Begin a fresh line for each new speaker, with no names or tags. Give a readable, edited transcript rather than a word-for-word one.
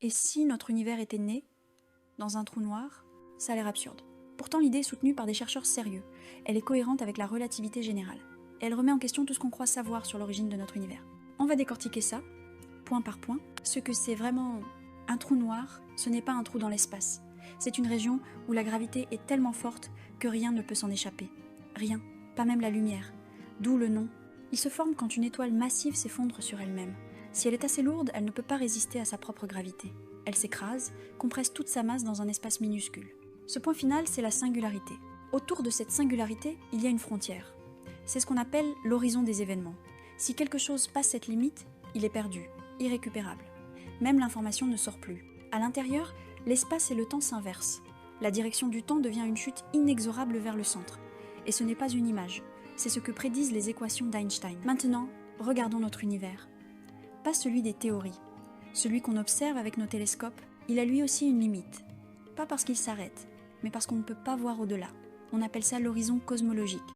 Et si notre univers était né dans un trou noir? Ça a l'air absurde. Pourtant, l'idée est soutenue par des chercheurs sérieux. Elle est cohérente avec la relativité générale. Et elle remet en question tout ce qu'on croit savoir sur l'origine de notre univers. On va décortiquer ça, point par point. Ce que c'est vraiment un trou noir, ce n'est pas un trou dans l'espace. C'est une région où la gravité est tellement forte que rien ne peut s'en échapper. Rien, pas même la lumière. D'où le nom. Il se forme quand une étoile massive s'effondre sur elle-même. Si elle est assez lourde, elle ne peut pas résister à sa propre gravité. Elle s'écrase, compresse toute sa masse dans un espace minuscule. Ce point final, c'est la singularité. Autour de cette singularité, il y a une frontière. C'est ce qu'on appelle l'horizon des événements. Si quelque chose passe cette limite, il est perdu, irrécupérable. Même l'information ne sort plus. À l'intérieur, l'espace et le temps s'inversent. La direction du temps devient une chute inexorable vers le centre. Et ce n'est pas une image, c'est ce que prédisent les équations d'Einstein. Maintenant, regardons notre univers. Pas celui des théories. Celui qu'on observe avec nos télescopes, il a lui aussi une limite. Pas parce qu'il s'arrête, mais parce qu'on ne peut pas voir au-delà. On appelle ça l'horizon cosmologique.